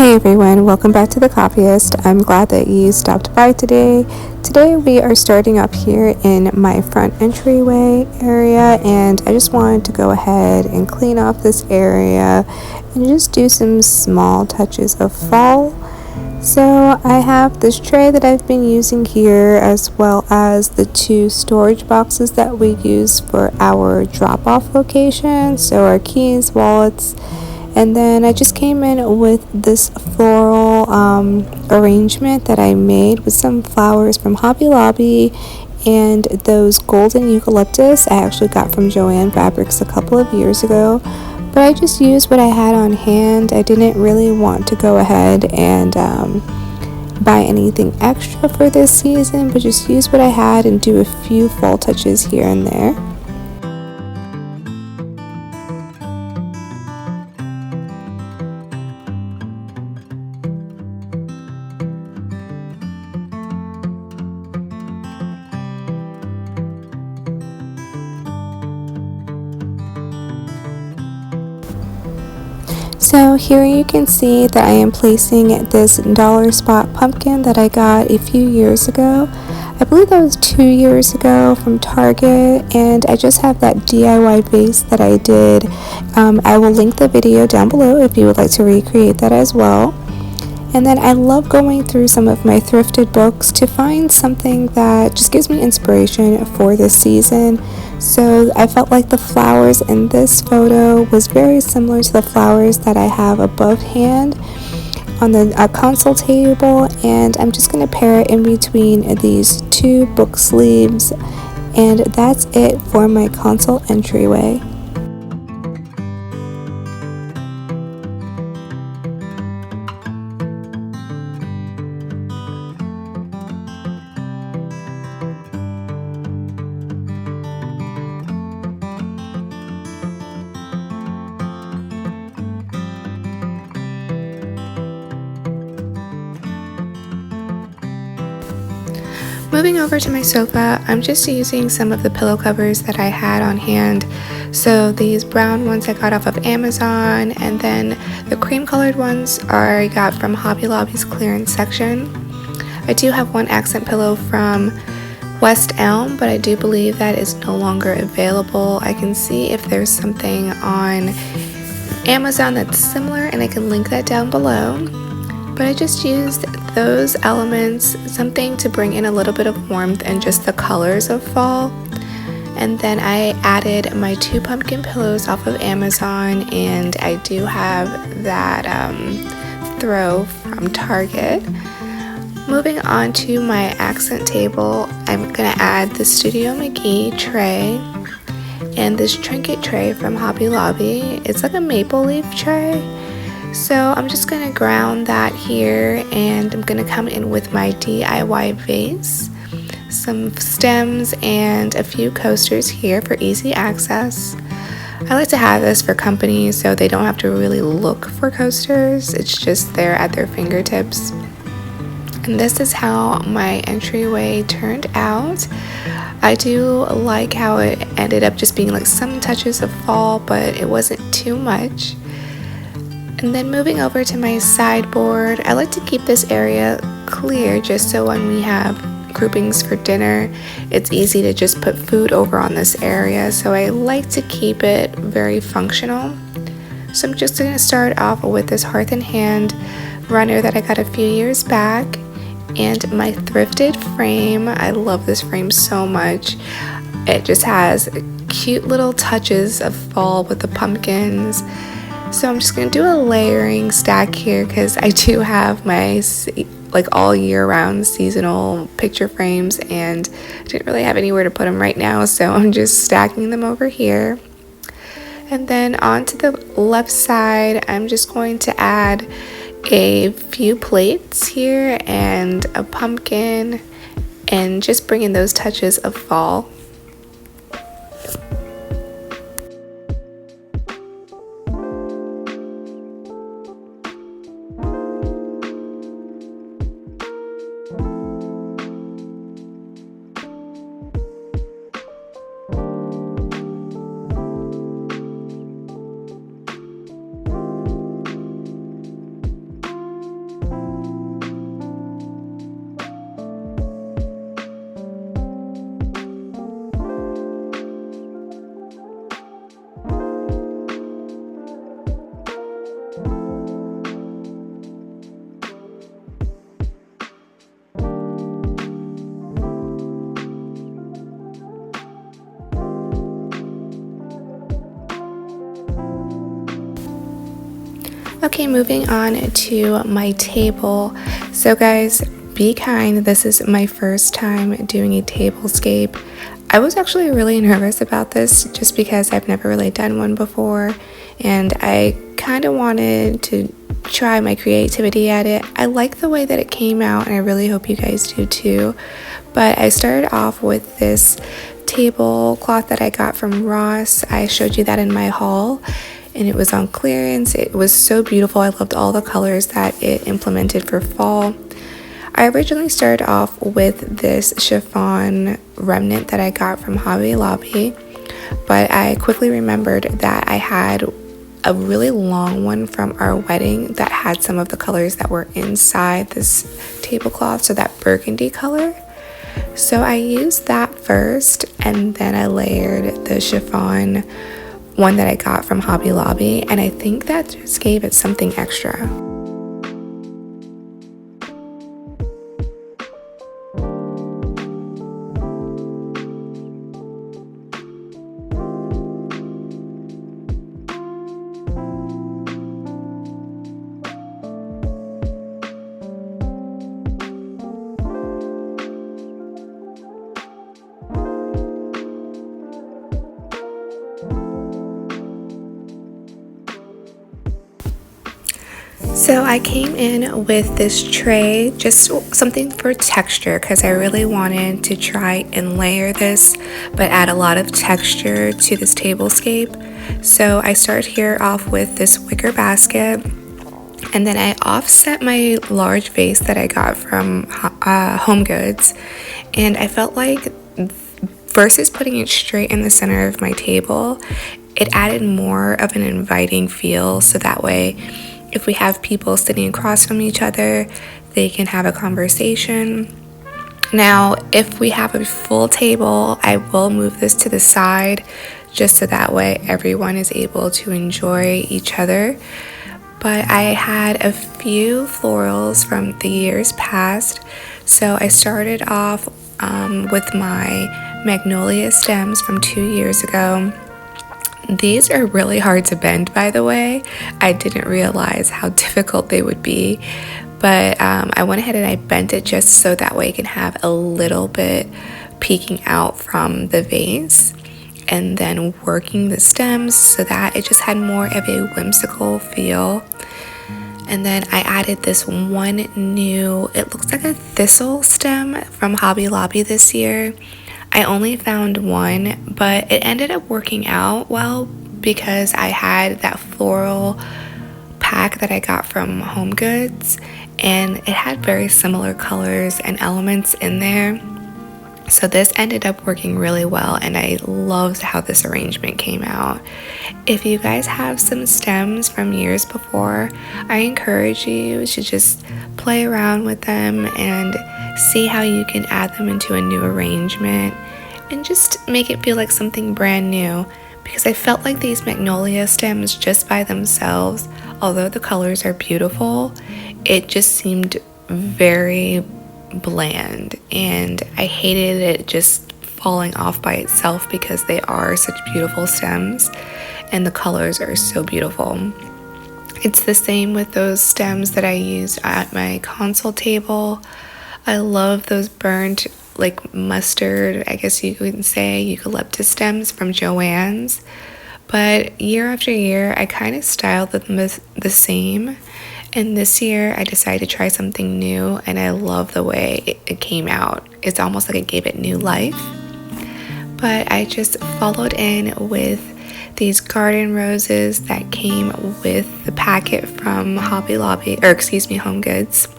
Hey everyone, welcome back to The Copyist. I'm glad that you stopped by today. Today we are starting up here in my front entryway area, and I just wanted to go ahead and clean off this area and just do some small touches of fall. So I have this tray that I've been using here, as well as the two storage boxes that we use for our drop-off location, so our keys, wallets. And then I just came in with this floral arrangement that I made with some flowers from Hobby Lobby and those golden eucalyptus I actually got from Joann Fabrics a couple of years ago. But I just used what I had on hand. I didn't really want to go ahead and buy anything extra for this season, but just use what I had and do a few fall touches here and there. So here you can see that I am placing this dollar spot pumpkin that I got a few years ago. I believe that was 2 years ago from Target, and I just have that DIY vase that I did. I will link the video down below if you would like to recreate that as well. And then I love going through some of my thrifted books to find something that just gives me inspiration for this season. So I felt like the flowers in this photo was very similar to the flowers that I have above hand on the console table, and I'm just going to pair it in between these two book sleeves, and that's it for my console entryway. Moving over to my sofa, I'm just using some of the pillow covers that I had on hand. So these brown ones I got off of Amazon, and then the cream colored ones I got from Hobby Lobby's clearance section. I do have one accent pillow from West Elm, but I do believe that is no longer available. I can see if there's something on Amazon that's similar, and I can link that down below. But I just used those elements, something to bring in a little bit of warmth and just the colors of fall. And then I added my two pumpkin pillows off of Amazon, and I do have that throw from Target. Moving on to my accent table, I'm going to add the Studio McGee tray and this trinket tray from Hobby Lobby. It's like a maple leaf tray. So I'm just going to ground that here, and I'm going to come in with my DIY vase, some stems, and a few coasters here for easy access. I like to have this for company so they don't have to really look for coasters. It's just there at their fingertips. And this is how my entryway turned out. I do like how it ended up just being like some touches of fall, but it wasn't too much. And then moving over to my sideboard, I like to keep this area clear just so when we have groupings for dinner, it's easy to just put food over on this area. So I like to keep it very functional. So I'm just going to start off with this Hearth and Hand runner that I got a few years back, and my thrifted frame. I love this frame so much. It just has cute little touches of fall with the pumpkins. So I'm just going to do a layering stack here because I do have my like all year round seasonal picture frames, and I didn't really have anywhere to put them right now, so I'm just stacking them over here. And then onto the left side, I'm just going to add a few plates here and a pumpkin, and just bring in those touches of fall. Okay, moving on to my table. So guys, be kind. This is my first time doing a tablescape. I was actually really nervous about this just because I've never really done one before, and I kind of wanted to try my creativity at it. I like the way that it came out, and I really hope you guys do too. But I started off with this tablecloth that I got from Ross. I showed you that in my haul, and it was on clearance. It was so beautiful. I loved all the colors that it implemented for fall. I originally started off with this chiffon remnant that I got from Hobby Lobby, but I quickly remembered that I had a really long one from our wedding that had some of the colors that were inside this tablecloth, so that burgundy color. So I used that first, and then I layered the chiffon one that I got from Hobby Lobby, and I think that just gave it something extra. So I came in with this tray, just something for texture, because I really wanted to try and layer this, but add a lot of texture to this tablescape. So I started here off with this wicker basket, and then I offset my large vase that I got from Home Goods, and I felt like versus putting it straight in the center of my table, it added more of an inviting feel, so that way if we have people sitting across from each other, they can have a conversation. Now, if we have a full table, I will move this to the side just so that way everyone is able to enjoy each other. But I had a few florals from the years past, so I started off with my magnolia stems from 2 years ago. These are really hard to bend, by the way. I didn't realize how difficult they would be, but I went ahead and I bent it just so that way it can have a little bit peeking out from the vase, and then working the stems so that it just had more of a whimsical feel. And then I added this one new, it looks like a thistle stem from Hobby Lobby this year. I only found one, but it ended up working out well because I had that floral pack that I got from Home Goods, and it had very similar colors and elements in there. So this ended up working really well, and I loved how this arrangement came out. If you guys have some stems from years before, I encourage you to just play around with them and see how you can add them into a new arrangement and just make it feel like something brand new, because I felt like these magnolia stems just by themselves, although the colors are beautiful, it just seemed very bland, and I hated it just falling off by itself because they are such beautiful stems and the colors are so beautiful. It's the same with those stems that I used at my console table. I love those burnt, like mustard, I guess you could say, eucalyptus stems from Joann's. But year after year, I kind of styled them the same. And this year, I decided to try something new, and I love the way it came out. It's almost like it gave it new life. But I just followed in with these garden roses that came with the packet from Hobby Lobby, or excuse me, Home Goods.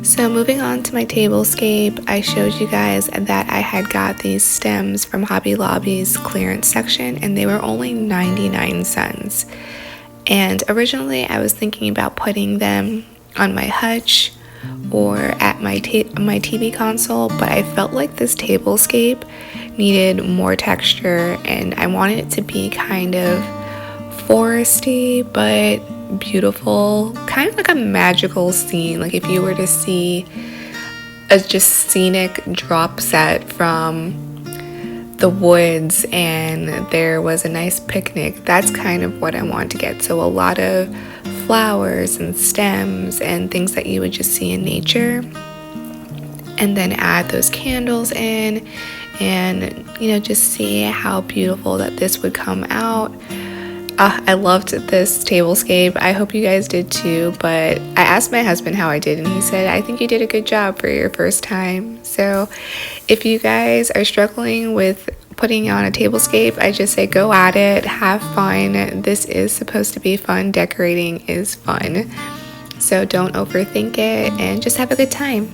So moving on to my tablescape, I showed you guys that I had got these stems from Hobby Lobby's clearance section, and they were only 99 cents. And originally I was thinking about putting them on my hutch or at my TV console, but I felt like this tablescape needed more texture, and I wanted it to be kind of foresty but beautiful, kind of like a magical scene. Like if you were to see a just scenic drop set from the woods and there was a nice picnic, that's kind of what I want to get. So a lot of flowers and stems and things that you would just see in nature, and then add those candles in and, you know, just see how beautiful that this would come out. I loved this tablescape. I hope you guys did too, but I asked my husband how I did and he said, I think you did a good job for your first time. So if you guys are struggling with putting on a tablescape, I just say go at it, have fun. This is supposed to be fun. Decorating is fun. So don't overthink it and just have a good time.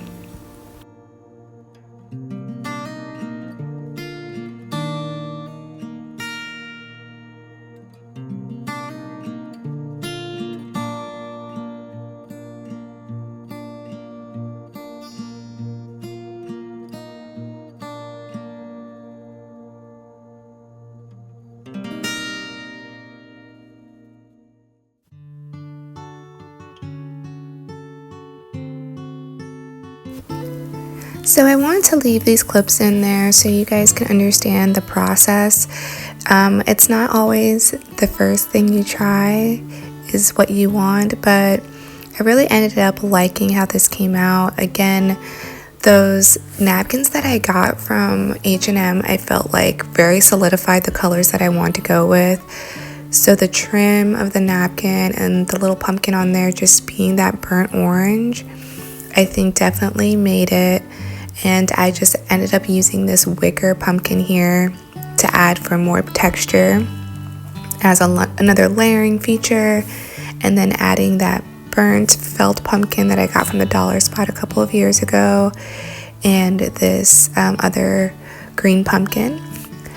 So I wanted to leave these clips in there so you guys can understand the process. It's not always the first thing you try is what you want, but I really ended up liking how this came out. Again, those napkins that I got from H&M, I felt like very solidified the colors that I want to go with. So the trim of the napkin and the little pumpkin on there just being that burnt orange, I think definitely made it. And I just ended up using this wicker pumpkin here to add for more texture as another layering feature, and then adding that burnt felt pumpkin that I got from the Dollar Spot a couple of years ago, and this other green pumpkin.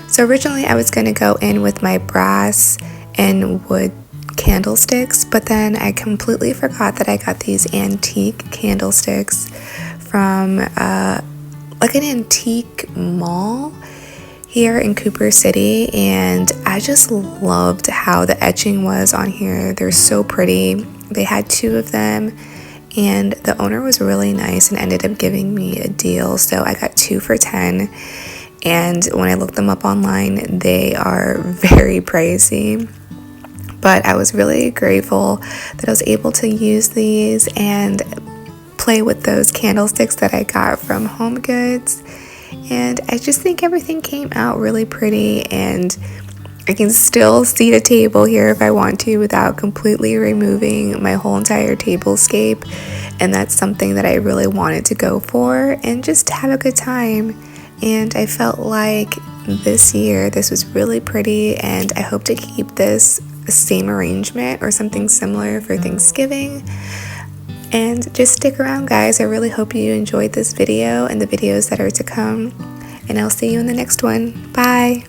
So originally I was going to go in with my brass and wood candlesticks, but then I completely forgot that I got these antique candlesticks from like an antique mall here in Cooper City, and I just loved how the etching was on here. They're so pretty. They had 2 of them, and the owner was really nice and ended up giving me a deal, so I got 2 for $10. And when I looked them up online, they are very pricey, but I was really grateful that I was able to use these and play with those candlesticks that I got from Home Goods. And I just think everything came out really pretty, and I can still seat a table here if I want to without completely removing my whole entire tablescape. And that's something that I really wanted to go for and just have a good time. And I felt like this year this was really pretty, and I hope to keep this same arrangement or something similar for Thanksgiving. And just stick around, guys. I really hope you enjoyed this video and the videos that are to come. And I'll see you in the next one. Bye!